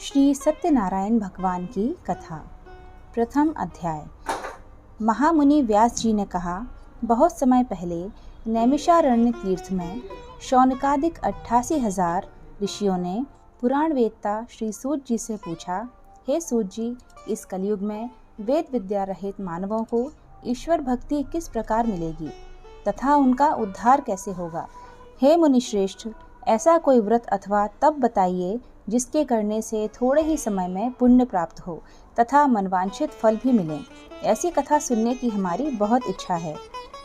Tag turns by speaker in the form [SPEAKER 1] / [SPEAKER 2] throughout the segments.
[SPEAKER 1] श्री सत्यनारायण भगवान की कथा। प्रथम अध्याय। महामुनि व्यास जी ने कहा, बहुत समय पहले नैमिषारण्य तीर्थ में शौनकादिक 88,000 ऋषियों ने पुराण वेदता श्री सूत जी से पूछा, हे सूत जी, इस कलयुग में वेद विद्या रहित मानवों को ईश्वर भक्ति किस प्रकार मिलेगी तथा उनका उद्धार कैसे होगा। हे मुनिश्रेष्ठ, ऐसा कोई व्रत अथवा तप बताइए जिसके करने से थोड़े ही समय में पुण्य प्राप्त हो तथा मनवांछित फल भी मिले। ऐसी कथा सुनने की हमारी बहुत इच्छा है।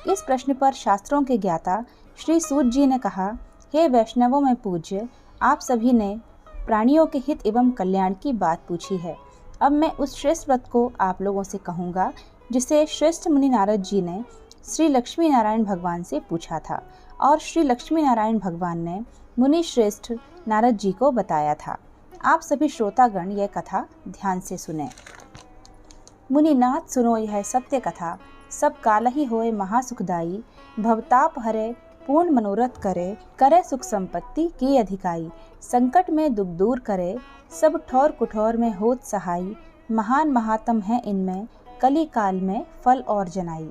[SPEAKER 1] इस प्रश्न पर शास्त्रों के ज्ञाता श्री सूत जी ने कहा, हे वैष्णवों में पूज्य, आप सभी ने प्राणियों के हित एवं कल्याण की बात पूछी है। अब मैं उस श्रेष्ठ व्रत को आप लोगों से कहूँगा जिसे श्रेष्ठ मुनि नारद जी ने श्री लक्ष्मी नारायण भगवान से पूछा था और श्री लक्ष्मी नारायण भगवान ने मुनि श्रेष्ठ नारद जी को बताया था। आप सभी श्रोतागण यह कथा ध्यान से सुने। मुनिनाथ सुनो यह सत्य कथा, सब काल ही होए महासुखदाई, भवताप हरे पूर्ण मनोरथ करे सुख संपत्ति की अधिकाई, संकट में दुख दूर करे, सब ठौर कुठौर में होत सहाई, महान महात्म है इनमें कली काल में फल और जनाई।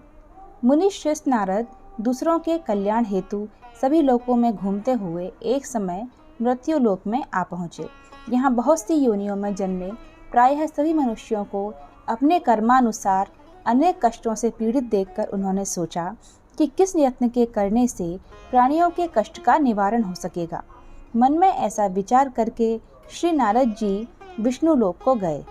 [SPEAKER 1] मुनि श्रेष्ठ नारद दूसरों के कल्याण हेतु सभी लोकों में घूमते हुए एक समय मृत्यु लोक में आ पहुँचे। यहाँ बहुत सी योनियों में जन्मे प्रायः सभी मनुष्यों को अपने कर्मानुसार अनेक कष्टों से पीड़ित देखकर उन्होंने सोचा कि किस यत्न के करने से प्राणियों के कष्ट का निवारण हो सकेगा। मन में ऐसा विचार करके श्री नारद जी विष्णु लोक को गए।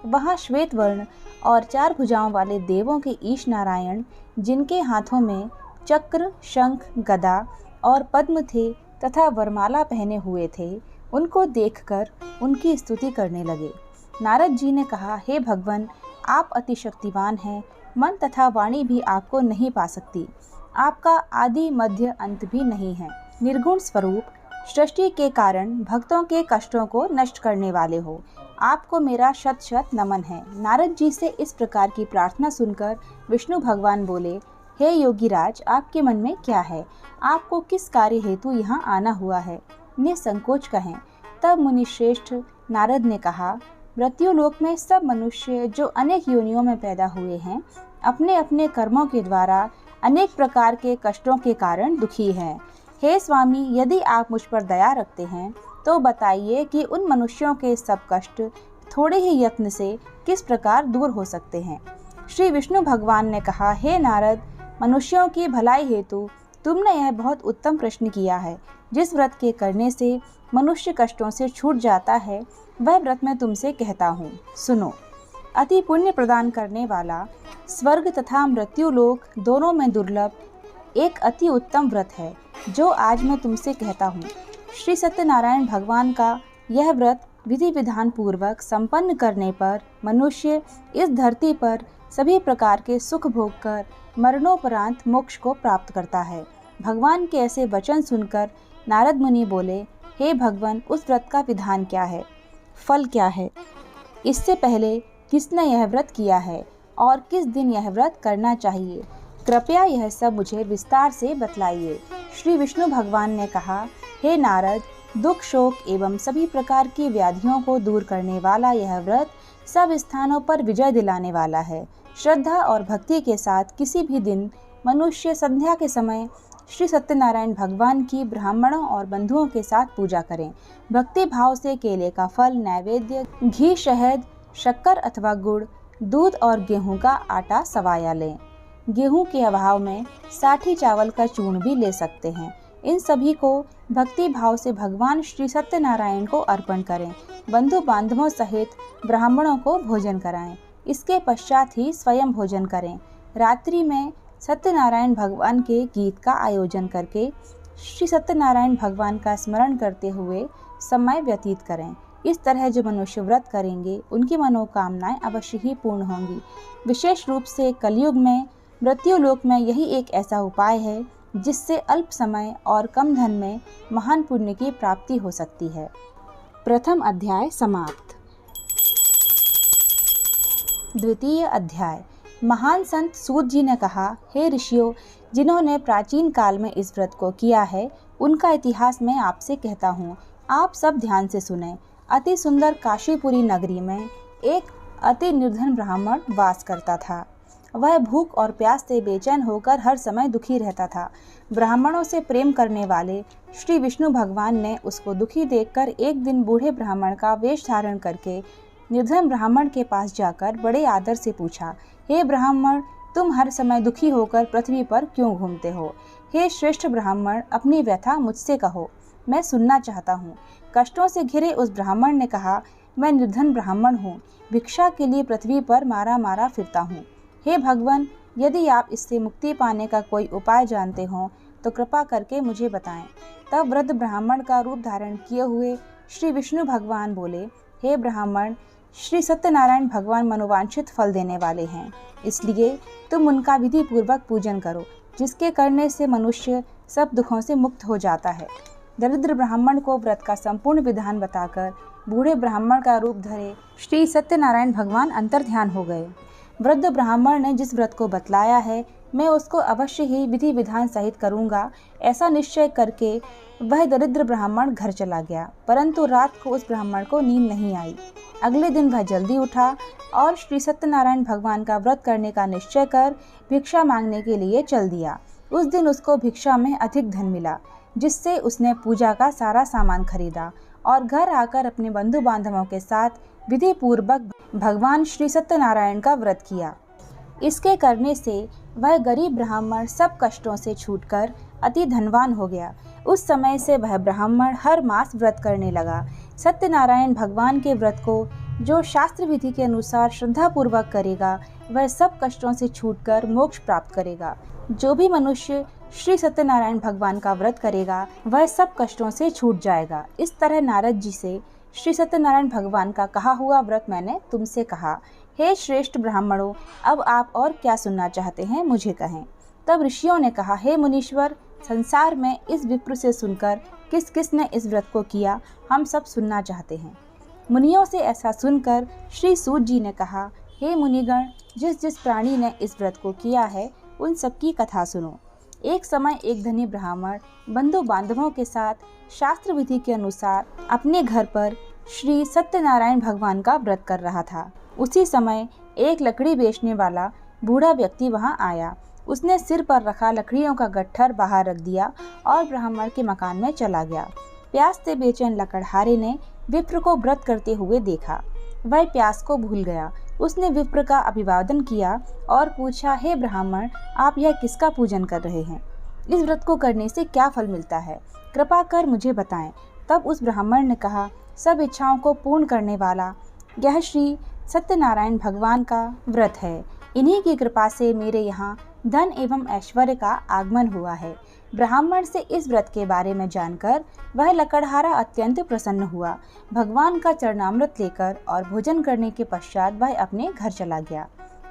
[SPEAKER 1] वहाँ श्वेत वर्ण और 4 भुजाओं वाले देवों के ईश नारायण, जिनके हाथों में चक्र, शंख, गदा और पद्म थे तथा वरमाला पहने हुए थे, उनको देखकर उनकी स्तुति करने लगे। नारद जी ने कहा, हे भगवान, आप अति शक्तिवान हैं, मन तथा वाणी भी आपको नहीं पा सकती। आपका आदि मध्य अंत भी नहीं है। निर्गुण स्वरूप सृष्टि के कारण भक्तों के कष्टों को नष्ट करने वाले हो। आपको मेरा शत शत नमन है। नारद जी से इस प्रकार की प्रार्थना सुनकर विष्णु भगवान बोले, हे योगीराज, आपके मन में क्या है? आपको किस कार्य हेतु यहाँ आना हुआ है? निसंकोच कहें। तब मुनि श्रेष्ठ नारद ने कहा, मृत्यु लोक में सब मनुष्य जो अनेक योनियों में पैदा हुए हैं, अपने अपने कर्मों के द्वारा अनेक प्रकार के कष्टों के कारण दुखी हैं। हे स्वामी, यदि आप मुझ पर दया रखते हैं तो बताइए कि उन मनुष्यों के सब कष्ट थोड़े ही यत्न से किस प्रकार दूर हो सकते हैं। श्री विष्णु भगवान ने कहा, हे नारद, मनुष्यों की भलाई हेतु तुमने यह बहुत उत्तम प्रश्न किया है। जिस व्रत के करने से मनुष्य कष्टों से छूट जाता है, वह व्रत मैं तुमसे कहता हूँ, सुनो। अति पुण्य प्रदान करने वाला, स्वर्ग तथा मृत्यु लोक दोनों में दुर्लभ एक अति उत्तम व्रत है जो आज मैं तुमसे कहता हूँ। श्री सत्यनारायण भगवान का यह व्रत विधि विधान पूर्वक संपन्न करने पर मनुष्य इस धरती पर सभी प्रकार के सुख भोग कर मरणोपरांत मोक्ष को प्राप्त करता है। भगवान के ऐसे वचन सुनकर नारद मुनि बोले, हे भगवान, उस व्रत का विधान क्या है, फल क्या है? इससे पहले किसने यह व्रत किया है और किस दिन यह व्रत करना चाहिए? कृपया यह सब मुझे विस्तार से बतलाइए। श्री विष्णु भगवान ने कहा, हे नारद, दुख, शोक एवं सभी प्रकार की व्याधियों को दूर करने वाला यह व्रत सब स्थानों पर विजय दिलाने वाला है। श्रद्धा और भक्ति के साथ किसी भी दिन मनुष्य संध्या के समय श्री सत्यनारायण भगवान की ब्राह्मणों और बंधुओं के साथ पूजा करें। भक्ति भाव से केले का फल, नैवेद्य, घी, शहद, शक्कर अथवा गुड़, दूध और गेहूं का आटा सवाया लें। गेहूं के अभाव में साठी चावल का चूर्ण भी ले सकते हैं। इन सभी को भक्ति भाव से भगवान श्री सत्यनारायण को अर्पण करें। बंधु बांधवों सहित ब्राह्मणों को भोजन कराएं। इसके पश्चात ही स्वयं भोजन करें। रात्रि में सत्यनारायण भगवान के गीत का आयोजन करके श्री सत्यनारायण भगवान का स्मरण करते हुए समय व्यतीत करें। इस तरह जो मनुष्य व्रत करेंगे उनकी मनोकामनाएं अवश्य ही पूर्ण होंगी। विशेष रूप से कलयुग में मृत्यु लोक में यही एक ऐसा उपाय है जिससे अल्प समय और कम धन में महान पुण्य की प्राप्ति हो सकती है। प्रथम अध्याय समाप्त। द्वितीय अध्याय। महान संत सूत जी ने कहा, हे ऋषियों, जिन्होंने प्राचीन काल में इस व्रत को किया है, उनका इतिहास मैं आपसे कहता हूँ। आप सब ध्यान से सुने। अति सुंदर काशीपुरी नगरी में एक अति निर्धन ब्राह्मण वास करता था। वह भूख और प्यास से बेचैन होकर हर समय दुखी रहता था। ब्राह्मणों से प्रेम करने वाले श्री विष्णु भगवान ने उसको दुखी देखकर एक दिन बूढ़े ब्राह्मण का वेश धारण करके निर्धन ब्राह्मण के पास जाकर बड़े आदर से पूछा, हे ब्राह्मण, तुम हर समय दुखी होकर पृथ्वी पर क्यों घूमते हो? हे श्रेष्ठ ब्राह्मण, अपनी व्यथा मुझसे कहो, मैं सुनना चाहता हूँ। कष्टों से घिरे उस ब्राह्मण ने कहा, मैं निर्धन ब्राह्मण हूँ, भिक्षा के लिए पृथ्वी पर मारा मारा फिरता हूँ। हे भगवान, यदि आप इससे मुक्ति पाने का कोई उपाय जानते हो तो कृपा करके मुझे बताएं। तब वृद्ध ब्राह्मण का रूप धारण किए हुए श्री विष्णु भगवान बोले, हे ब्राह्मण, श्री सत्यनारायण भगवान मनोवांछित फल देने वाले हैं, इसलिए तुम उनका विधि पूर्वक पूजन करो, जिसके करने से मनुष्य सब दुखों से मुक्त हो जाता है। दरिद्र ब्राह्मण को व्रत का संपूर्ण विधान बताकर बूढ़े ब्राह्मण का रूप धरे श्री सत्यनारायण भगवान अंतर्ध्यान हो गए। वृद्ध ब्राह्मण ने जिस व्रत को बतलाया है, मैं उसको अवश्य ही विधि विधान सहित करूँगा, ऐसा निश्चय करके वह दरिद्र ब्राह्मण घर चला गया। परंतु रात को उस ब्राह्मण को नींद नहीं आई। अगले दिन वह जल्दी उठा और श्री सत्यनारायण भगवान का व्रत करने का निश्चय कर भिक्षा मांगने के लिए चल दिया। उस दिन उसको भिक्षा में अधिक धन मिला, जिससे उसने पूजा का सारा सामान खरीदा और घर आकर अपने बंधु बांधवों के साथ विधि पूर्वक भगवान श्री सत्यनारायण का व्रत किया। इसके करने से वह गरीब ब्राह्मण सब कष्टों से छूटकर अति धनवान हो गया। उस समय से वह ब्राह्मण हर मास व्रत करने लगा। सत्यनारायण भगवान के व्रत को जो शास्त्र विधि के अनुसार श्रद्धापूर्वक करेगा, वह सब कष्टों से छूटकर मोक्ष प्राप्त करेगा। जो भी मनुष्य श्री सत्यनारायण भगवान का व्रत करेगा, वह सब कष्टों से छूट जाएगा। इस तरह नारद जी से श्री सत्यनारायण भगवान का कहा हुआ व्रत मैंने तुमसे कहा। हे श्रेष्ठ ब्राह्मणों, अब आप और क्या सुनना चाहते हैं, मुझे कहें। तब ऋषियों ने कहा, हे मुनीश्वर, संसार में इस विप्र से सुनकर किस किस ने इस व्रत को किया, हम सब सुनना चाहते हैं। मुनियों से ऐसा सुनकर श्री सूत जी ने कहा, हे मुनिगण, जिस जिस प्राणी ने इस व्रत को किया है, उन सबकी कथा सुनो। एक समय एक धनी ब्राह्मण बंधु बांधवों के साथ शास्त्र विधि के अनुसार अपने घर पर श्री सत्यनारायण भगवान का व्रत कर रहा था। उसी समय एक लकड़ी बेचने वाला बूढ़ा व्यक्ति वहां आया। उसने सिर पर रखा लकड़ियों का गट्ठर बाहर रख दिया और ब्राह्मण के मकान में चला गया। प्यास से बेचैन लकड़हारे ने विप्र को व्रत करते हुए देखा। वह प्यास को भूल गया। उसने विप्र का अभिवादन किया और पूछा, हे ब्राह्मण, आप यह किसका पूजन कर रहे हैं? इस व्रत को करने से क्या फल मिलता है? कृपा कर मुझे बताएं। तब उस ब्राह्मण ने कहा, सब इच्छाओं को पूर्ण करने वाला यह श्री सत्यनारायण भगवान का व्रत है। इन्हीं की कृपा से मेरे यहाँ धन एवं ऐश्वर्य का आगमन हुआ है। ब्राह्मण से इस व्रत के बारे में जानकर वह लकड़हारा अत्यंत प्रसन्न हुआ। भगवान का चरणामृत लेकर और भोजन करने के पश्चात वह अपने घर चला गया।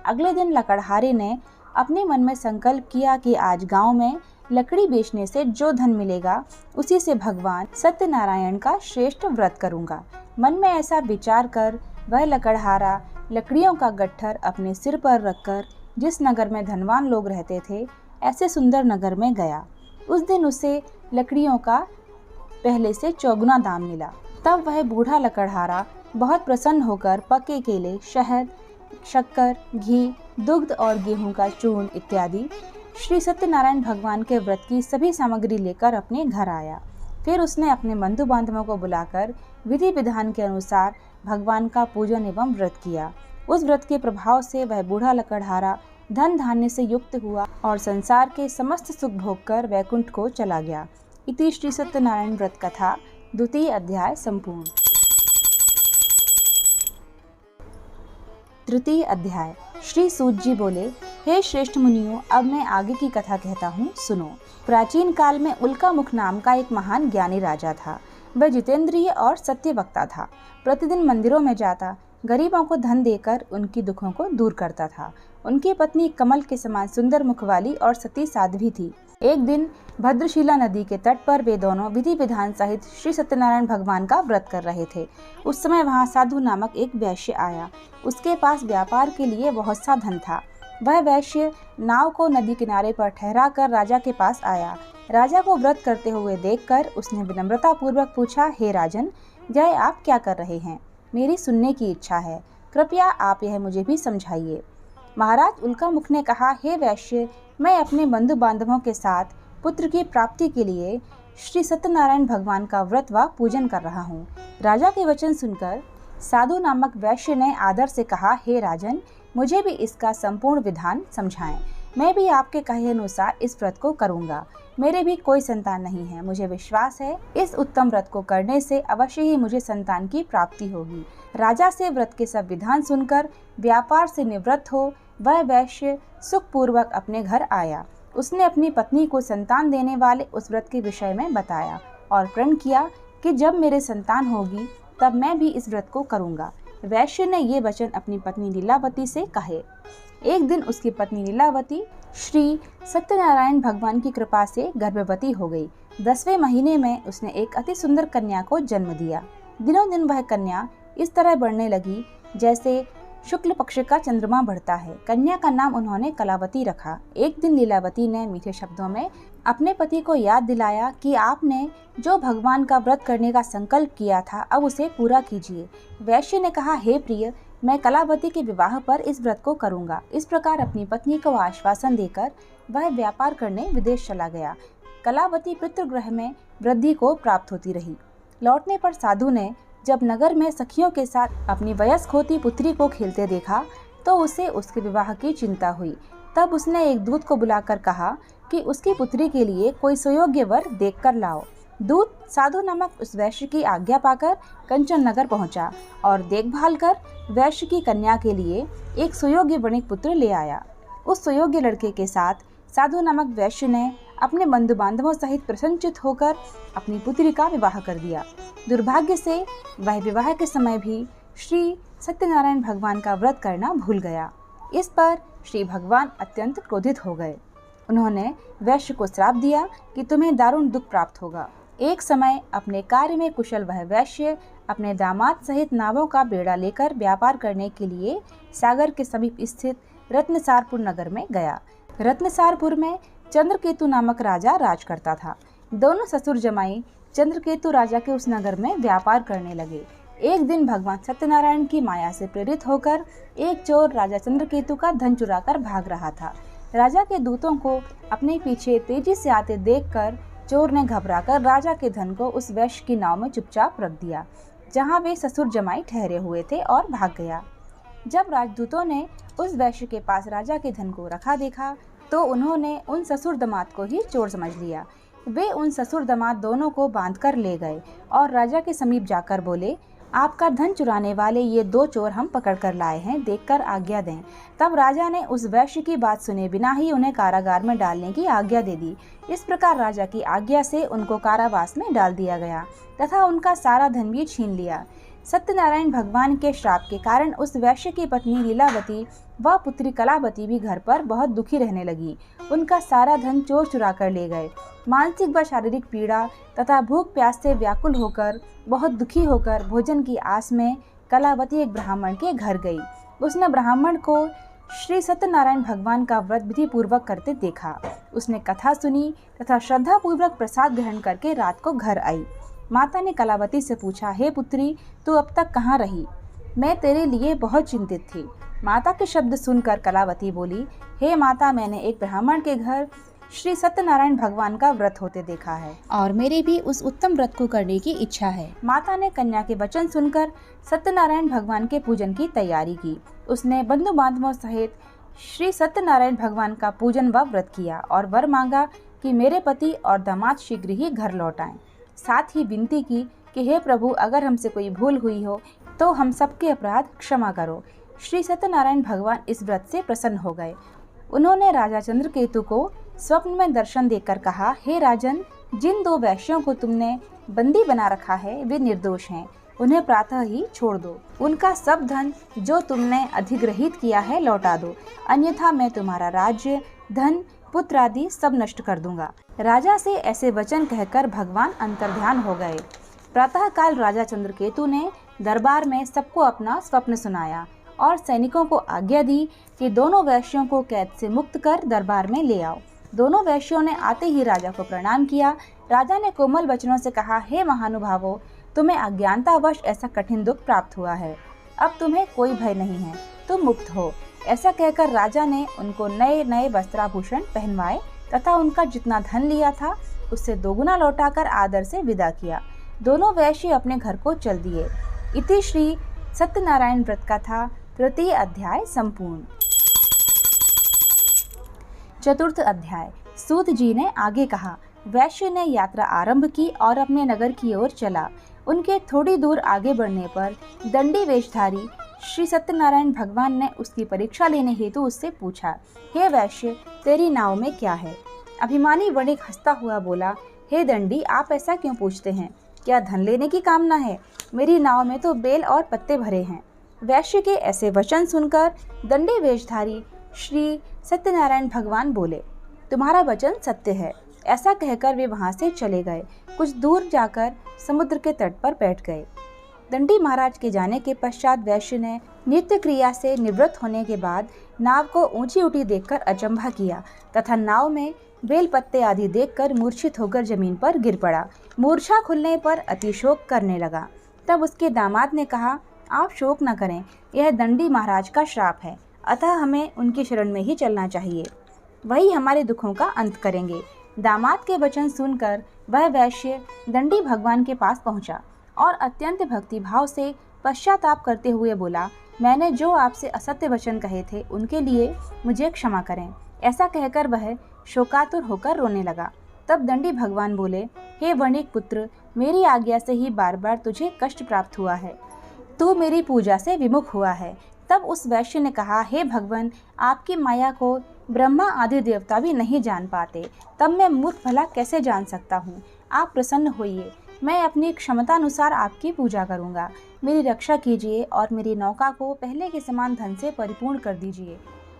[SPEAKER 1] अगले दिन लकड़हारे ने अपने मन में संकल्प किया कि आज गांव में लकड़ी बेचने से जो धन मिलेगा, उसी से भगवान सत्यनारायण का श्रेष्ठ व्रत करूंगा। मन में ऐसा विचार कर वह लकड़हारा लकड़ियों का गट्ठर अपने सिर पर रखकर जिस नगर में धनवान लोग रहते थे, ऐसे सुंदर नगर में गया। उस दिन उसे लकड़ियों का पहले से चौगुना दाम मिला। तब वह बूढ़ा लकड़हारा बहुत प्रसन्न होकर पके केले, शहद, शक्कर, घी, दुग्ध और गेहूं का चूर्ण इत्यादि श्री सत्यनारायण भगवान के व्रत की सभी सामग्री लेकर अपने घर आया। फिर उसने अपने बंधु बांधवों को बुलाकर विधि विधान के अनुसार भगवान का पूजन एवं व्रत किया। उस व्रत के प्रभाव से वह बूढ़ा लकड़हारा धन धान्य से युक्त हुआ और संसार के समस्त सुख भोग कर वैकुंठ को चला गया। इति श्री सत्यनारायण व्रत कथा द्वितीय अध्याय संपूर्ण। तृतीय अध्याय। श्री सूत जी बोले, हे श्रेष्ठ मुनियों, अब मैं आगे की कथा कहता हूँ, सुनो। प्राचीन काल में उल्का मुख नाम का एक महान ज्ञानी राजा था। वह जितेंद्रिय और सत्य वक्ता था। प्रतिदिन मंदिरों में जाता, गरीबों को धन देकर उनकी दुखों को दूर करता था। उनकी पत्नी कमल के समान सुंदर मुख वाली और सती साध्वी थी। एक दिन भद्रशिला नदी के तट पर वे दोनों विधि विधान सहित श्री सत्यनारायण भगवान का व्रत कर रहे थे। उस समय वहाँ साधु नामक एक वैश्य आया। उसके पास व्यापार के लिए बहुत सा धन था। वह वैश्य नाव को नदी किनारे पर ठहरा कर राजा के पास आया। राजा को व्रत करते हुए देखकर उसने विनम्रता पूर्वक पूछा, हे राजन, जय आप क्या कर रहे हैं? मेरी सुनने की इच्छा है, कृपया आप यह मुझे भी समझाइए। महाराज उल्कामुख ने कहा, हे वैश्य, मैं अपने बंधु बांधवों के साथ पुत्र की प्राप्ति के लिए श्री सत्यनारायण भगवान का व्रत व पूजन कर रहा हूँ। राजा के वचन सुनकर साधु नामक वैश्य ने आदर से कहा, हे राजन, मुझे भी इसका संपूर्ण विधान समझाएं। मैं भी आपके कहे अनुसार इस व्रत को करूंगा। मेरे भी कोई संतान नहीं है। मुझे विश्वास है इस उत्तम व्रत को करने से अवश्य ही मुझे संतान की प्राप्ति होगी। राजा से व्रत के सब विधान सुनकर व्यापार से निवृत्त हो वह वैश्य सुखपूर्वक अपने घर आया। उसने अपनी पत्नी को संतान देने वाले उस व्रत के विषय में बताया और प्रण किया कि जब मेरे संतान होगी तब मैं भी इस व्रत को करूंगा। वैश्य ने ये वचन अपनी पत्नी लीलावती से कहे। एक दिन उसकी पत्नी लीलावती श्री सत्यनारायण भगवान की कृपा से गर्भवती हो गई। 10वें महीने में उसने एक अति सुंदर कन्या को जन्म दिया। दिनों दिन वह कन्या इस तरह बढ़ने लगी जैसे शुक्ल पक्ष का चंद्रमा बढ़ता है। कन्या का नाम उन्होंने कलावती रखा। एक दिन लीलावती ने मीठे शब्दों में अपने पति को याद दिलाया कि आपने जो भगवान का व्रत करने का संकल्प किया था अब उसे पूरा कीजिए। वैश्य ने कहा, हे प्रिय, मैं कलावती के विवाह पर इस व्रत को करूंगा। इस प्रकार अपनी पत्नी को आश्वासन देकर वह व्यापार करने विदेश चला गया। कलावती पितृगृह में वृद्धि को प्राप्त होती रही। लौटने पर साधु ने जब नगर में सखियों के साथ अपनी वयस्क होती पुत्री को खेलते देखा तो उसे उसके विवाह की चिंता हुई। तब उसने एक दूत को बुलाकर कहा कि उसकी पुत्री के लिए कोई सुयोग्य वर देखकर लाओ। दूत साधु नामक उस वैश्य की आज्ञा पाकर कंचन नगर पहुंचा और देखभाल कर वैश्य की कन्या के लिए एक सुयोग्य वणिक पुत्र ले आया। उस सुयोग्य लड़के के साथ साधु नामक वैश्य ने अपने बंधु बांधवों सहित प्रसन्नचित होकर अपनी पुत्री का विवाह कर दिया। दुर्भाग्य से वह विवाह के समय भी श्री सत्यनारायण भगवान का व्रत करना भूल गया। इस पर श्री भगवान अत्यंत क्रोधित हो गए। उन्होंने वैश्य को श्राप दिया कि तुम्हें दारुण दुख प्राप्त होगा। एक समय अपने कार्य में कुशल वह वैश्य अपने दामाद सहित नावों का बेड़ा लेकर व्यापार करने के लिए सागर के समीप स्थित रत्नसारपुर नगर में गया। रत्नसारपुर में चंद्रकेतु नामक राजा राज करता था। दोनों ससुर जमाई चंद्रकेतु राजा के उस नगर में व्यापार करने लगे। एक दिन भगवान सत्यनारायण की माया से प्रेरित होकर एक चोर राजा चंद्रकेतु का धन चुराकर भाग रहा था। राजा के दूतों को अपने पीछे तेजी से आते देखकर चोर ने घबराकर राजा के धन को उस वैश्य की नाव में चुपचाप रख दिया जहां वे ससुर जमाई ठहरे हुए थे और भाग गया। जब राजदूतों ने उस वैश्य के पास राजा के धन को रखा देखा तो उन्होंने उन ससुर दामाद को ही चोर समझ लिया। वे उन ससुर दामाद दोनों को बांधकर ले गए और राजा के समीप जाकर बोले, आपका धन चुराने वाले ये 2 चोर हम पकड़ कर लाए हैं, देखकर आज्ञा दें। तब राजा ने उस वैश्य की बात सुने बिना ही उन्हें कारागार में डालने की आज्ञा दे दी। इस प्रकार राजा की आज्ञा से उनको कारावास में डाल दिया गया तथा उनका सारा धन भी छीन लिया। सत्यनारायण भगवान के श्राप के कारण उस वैश्य की पत्नी लीलावती व पुत्री कलावती भी घर पर बहुत दुखी रहने लगी। उनका सारा धन चोर चुरा कर ले गए। मानसिक व शारीरिक पीड़ा तथा भूख प्यास से व्याकुल होकर बहुत दुखी होकर भोजन की आस में कलावती एक ब्राह्मण के घर गई। उसने ब्राह्मण को श्री सत्यनारायण भगवान का व्रत विधि पूर्वक करते देखा। उसने कथा सुनी तथा श्रद्धा पूर्वक प्रसाद ग्रहण करके रात को घर आई। माता ने कलावती से पूछा, हे पुत्री, तू अब तक कहाँ रही? मैं तेरे लिए बहुत चिंतित थी। माता के शब्द सुनकर कलावती बोली, हे माता, मैंने एक ब्राह्मण के घर श्री सत्यनारायण भगवान का व्रत होते देखा है और मेरे भी उस उत्तम व्रत को करने की इच्छा है। माता ने कन्या के वचन सुनकर सत्यनारायण भगवान के पूजन की तैयारी की। उसने बंधु बांधवों सहित श्री सत्यनारायण भगवान का पूजन व व्रत किया और वर मांगा कि मेरे पति और दामाद शीघ्र ही घर लौट आएं। साथ ही विनती की कि हे प्रभु, अगर हमसे कोई भूल हुई हो तो हम सबके अपराध क्षमा करो। श्री सत्यनारायण भगवान इस व्रत से प्रसन्न हो गए। उन्होंने राजा चंद्रकेतु को स्वप्न में दर्शन देकर कहा, हे राजन, जिन 2 वैश्यों को तुमने बंदी बना रखा है वे निर्दोष हैं। उन्हें प्रातः ही छोड़ दो। उनका सब धन जो तुमने अधिग्रहित किया है लौटा दो, अन्यथा मैं तुम्हारा राज्य, धन, पुत्र आदि सब नष्ट कर दूंगा। राजा से ऐसे वचन कहकर भगवान अंतर्ध्यान हो गए। प्रातः काल राजा चंद्रकेतु ने दरबार में सबको अपना स्वप्न सुनाया और सैनिकों को आज्ञा दी कि दोनों वैश्यों को कैद से मुक्त कर दरबार में ले आओ। दोनों वैश्यों ने आते ही राजा को प्रणाम किया। राजा ने कोमल वचनों से कहा, हे महानुभावों, तुम्हें अज्ञानतावश ऐसा कठिन दुख प्राप्त हुआ है। अब तुम्हें कोई भय नहीं है, तुम मुक्त हो। ऐसा कहकर राजा ने उनको नए नए वस्त्राभूषण पहनवाए तथा उनका जितना धन लिया था उससे दोगुना लौटाकर आदर से विदा किया। दोनों वैश्य अपने घर को चल दिए। इति श्री सत्यनारायण व्रत कथा तृतीय अध्याय संपूर्ण। चतुर्थ अध्याय। सूत जी ने आगे कहा, वैश्य ने यात्रा आरंभ की और अपने नगर की ओर चला। उनके थोड़ी दूर आगे बढ़ने पर दंडी वेशधारी श्री सत्यनारायण भगवान ने उसकी परीक्षा लेने हेतु उससे पूछा, हे वैश्य, तेरी नाव में क्या है? अभिमानी वणिक हंसता हुआ बोला, हे दंडी, आप ऐसा क्यों पूछते हैं? क्या धन लेने की कामना है? मेरी नाव में तो बेल और पत्ते भरे हैं। वैश्य के ऐसे वचन सुनकर दंडी वेशधारी श्री सत्यनारायण भगवान बोले, तुम्हारा वचन सत्य है। ऐसा कहकर वे वहां से चले गए। कुछ दूर जाकर समुद्र के तट पर बैठ गए। दंडी महाराज के जाने के पश्चात वैश्य ने नित्य क्रिया से निवृत्त होने के बाद नाव को ऊंची उठी देखकर अचंभा किया तथा नाव में बेल पत्ते आदि देखकर मूर्छित होकर जमीन पर गिर पड़ा। मूर्छा खुलने पर अतिशोक करने लगा। तब उसके दामाद ने कहा, आप शोक न करें, यह दंडी महाराज का श्राप है, अतः हमें उनकी शरण में ही चलना चाहिए, वही हमारे दुखों का अंत करेंगे। दामाद के वचन सुनकर वह वैश्य दंडी भगवान के पास पहुंचा और अत्यंत भक्ति भाव से पश्चाताप करते हुए बोला, मैंने जो आपसे असत्य वचन कहे थे उनके लिए मुझे क्षमा करें। ऐसा कहकर वह शोकातुर होकर रोने लगा। तब दंडी भगवान बोले, हे वणिक पुत्र, मेरी आज्ञा से ही बार बार तुझे कष्ट प्राप्त हुआ है, तू मेरी पूजा से विमुख हुआ है। तब उस वैश्य ने कहा, हे भगवान, आपकी माया को ब्रह्मा आदि देवता भी नहीं जान पाते, तब मैं मूर्ख भला कैसे जान सकता हूँ? आप प्रसन्न होइए, मैं अपनी क्षमतानुसार आपकी पूजा करूँगा। मेरी रक्षा कीजिए और मेरी नौका को पहले के समान धन से परिपूर्ण कर दीजिए।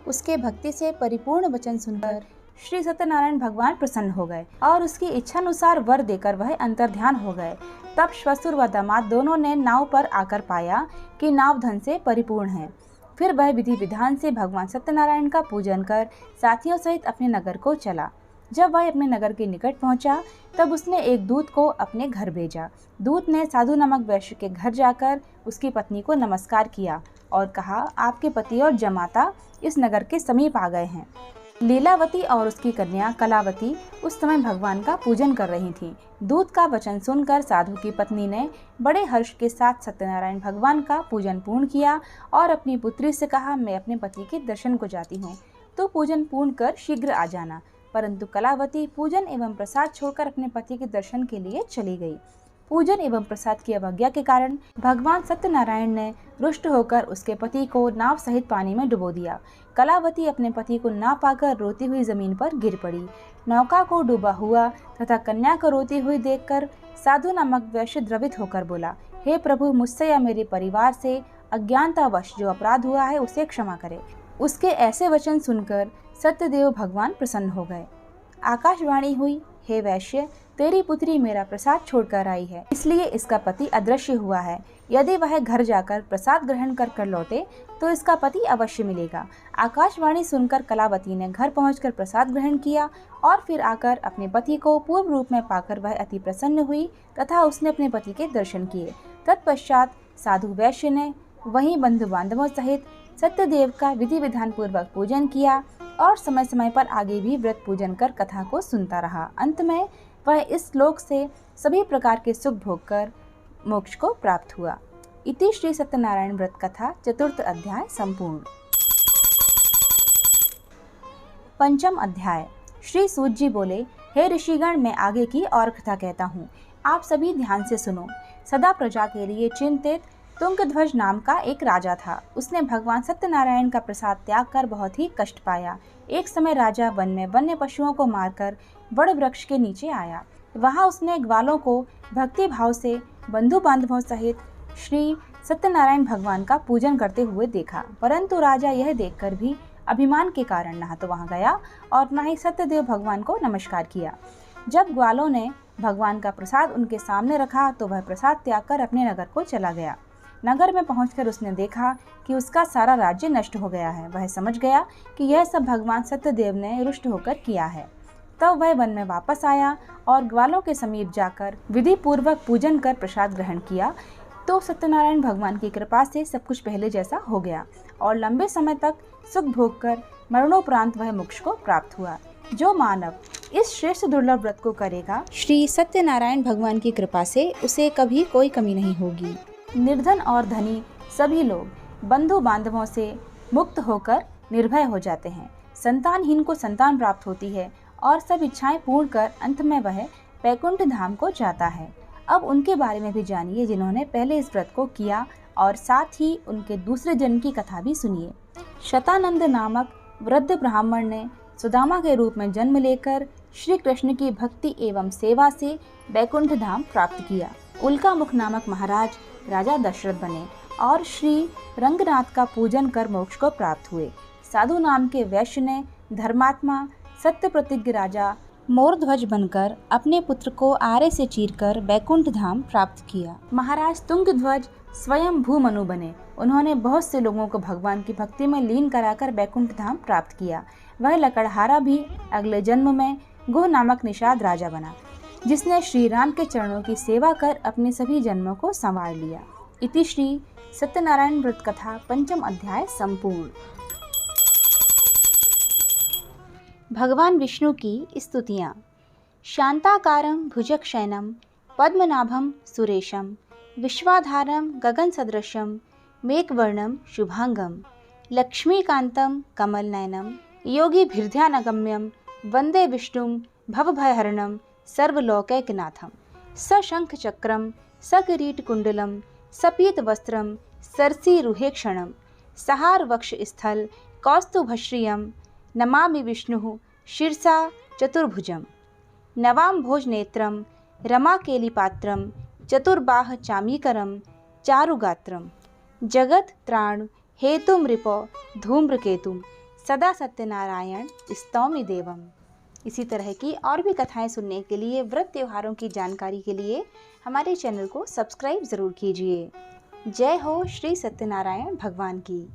[SPEAKER 1] उसके भक्ति से परिपूर्ण वचन सुनकर श्री सत्यनारायण भगवान प्रसन्न हो गए और उसकी इच्छानुसार वर देकर वह अंतर्ध्यान हो गए। तब श्वशुर व दामाद दोनों ने नाव पर आकर पाया कि नाव धन से परिपूर्ण है। फिर वह विधि विधान से भगवान सत्यनारायण का पूजन कर साथियों सहित अपने नगर को चला। जब वह अपने नगर के निकट पहुंचा तब उसने एक दूत को अपने घर भेजा। दूत ने साधु नामक वैश्य के घर जाकर उसकी पत्नी को नमस्कार किया और कहा, आपके पति और जमाता इस नगर के समीप आ गए हैं। लीलावती और उसकी कन्या कलावती उस समय भगवान का पूजन कर रही थीं। दूत का वचन सुनकर साधु की पत्नी ने बड़े हर्ष के साथ सत्यनारायण भगवान का पूजन पूर्ण किया और अपनी पुत्री से कहा, मैं अपने पति के दर्शन को जाती हूँ, तो पूजन पूर्ण कर शीघ्र आ जाना। परंतु कलावती पूजन एवं प्रसाद छोड़कर अपने पति के दर्शन के लिए चली गई। पूजन एवं प्रसाद की अवज्ञा के कारण भगवान सत्यनारायण ने रुष्ट होकर उसके पति को नाव सहित पानी में डुबो दिया। कलावती अपने पति को ना पाकर रोती हुई जमीन पर गिर पड़ी। नौका को डूबा हुआ तथा कन्या को रोती हुई देखकर साधु नामक वैश्य द्रवित होकर बोला, हे प्रभु, मुझसे या मेरे परिवार से अज्ञानतावश जो अपराध हुआ है उसे क्षमा करे। उसके ऐसे वचन सुनकर सत्यदेव भगवान प्रसन्न हो गए। आकाशवाणी हुई, हे वैश्य, तेरी पुत्री मेरा प्रसाद छोड़कर आई है, इसलिए इसका पति अदृश्य हुआ है। यदि वह घर जाकर प्रसाद ग्रहण कर लौटे तो इसका पति अवश्य मिलेगा। आकाशवाणी सुनकर कलावती ने घर पहुंचकर प्रसाद ग्रहण किया और फिर आकर अपने पति को पूर्व रूप में पाकर वह अति प्रसन्न हुई तथा उसने अपने पति के दर्शन किए। तत्पश्चात साधु वैश्य ने वहीं बंधु बांधवों सहित सत्यदेव का विधि विधान पूर्वक पूजन किया और समय समय पर आगे भी व्रत पूजन कर कथा को सुनता रहा। अंत में वह इस श्लोक से सभी प्रकार के सुख भोग कर मोक्ष को प्राप्त हुआ। इति श्री सत्यनारायण व्रत कथा चतुर्थ अध्याय संपूर्ण। पंचम अध्याय। श्री सूत जी बोले, हे ऋषिगण, मैं आगे की और कथा कहता हूँ, आप सभी ध्यान से सुनो। सदा प्रजा के लिए चिंतित तुंगध्वज नाम का एक राजा था। उसने भगवान सत्यनारायण का प्रसाद त्याग कर बहुत ही कष्ट पाया। एक समय राजा वन में वन्य पशुओं को मारकर बड़ वृक्ष के नीचे आया। वहां उसने ग्वालों को भक्ति भाव से बंधु बांधवों सहित श्री सत्यनारायण भगवान का पूजन करते हुए देखा। परंतु राजा यह देखकर भी अभिमान के कारण न तो वहां गया और न ही सत्यदेव भगवान को नमस्कार किया। जब ग्वालों ने भगवान का प्रसाद उनके सामने रखा तो वह प्रसाद त्याग कर अपने नगर को चला गया। नगर में पहुंचकर उसने देखा कि उसका सारा राज्य नष्ट हो गया है। वह समझ गया कि यह सब भगवान सत्यदेव ने रुष्ट होकर किया है। तब वह वन में वापस आया और ग्वालों के समीप जाकर विधि पूर्वक पूजन कर प्रसाद ग्रहण किया तो सत्यनारायण भगवान की कृपा से सब कुछ पहले जैसा हो गया और लंबे समय तक सुख भोग कर मरणोपरांत वह मोक्ष को प्राप्त हुआ। जो मानव इस श्रेष्ठ दुर्लभ व्रत को करेगा, श्री सत्यनारायण भगवान की कृपा से उसे कभी कोई कमी नहीं होगी। निर्धन और धनी सभी लोग बंधु बांधवों से मुक्त होकर निर्भय हो जाते हैं। संतानहीन को संतान प्राप्त होती है और सब इच्छाएं पूर्ण कर अंत में वह वैकुंठ धाम को जाता है। अब उनके बारे में भी जानिए जिन्होंने पहले इस व्रत को किया और साथ ही उनके दूसरे जन्म की कथा भी सुनिए। शतानंद नामक वृद्ध ब्राह्मण ने सुदामा के रूप में जन्म लेकर श्री कृष्ण की भक्ति एवं सेवा से वैकुंठ धाम प्राप्त किया। उल्का मुख नामक महाराज राजा दशरथ बने और श्री रंगनाथ का पूजन कर मोक्ष को प्राप्त हुए। साधु नाम के वैश्य ने धर्मात्मा सत्य प्रतिज्ञ राजा मोरध्वज बनकर अपने पुत्र को आरे से चीरकर वैकुंठ धाम प्राप्त किया। महाराज तुंगध्वज स्वयं भूमनु बने। उन्होंने बहुत से लोगों को भगवान की भक्ति में लीन कराकर वैकुंठ धाम प्राप्त किया। वह लकड़हारा भी अगले जन्म में गुह नामक निषाद राजा बना, जिसने श्री राम के चरणों की सेवा कर अपने सभी जन्मों को संवार लिया। इति श्री सत्यनारायण व्रत कथा पंचम अध्याय संपूर्ण। भगवान विष्णु की स्तुतियाँ। शांताकारं भुजगशयनं पद्मनाभं सुरेशं विश्वाधारं गगनसदृशं मेघवर्णं शुभांगं लक्ष्मीकान्तं कमलनयनं योगिभिर्ध्यानगम्यं वन्दे विष्णुं भवभयहरणं सर्वलोकैकनाथं। सशंखचक्रं सकिरीटकुण्डलं सपीतवस्त्रं सरसीरुहेक्षणं सहारवक्षस्थल कौस्तुभश्रियं नमामि विष्णुः शिरसा चतुर्भुजं। नवाम्भोजनेत्रं रमाकेलिपात्रं चतुर्बाह चामीकरं चारुगात्रं जगत्त्राण हेतुं रिपो धूम्रकेतुं सदा सत्यनारायण स्तौमि देवम्। इसी तरह की और भी कथाएं सुनने के लिए, व्रत त्योहारों की जानकारी के लिए हमारे चैनल को सब्सक्राइब ज़रूर कीजिए। जय हो श्री सत्यनारायण भगवान की।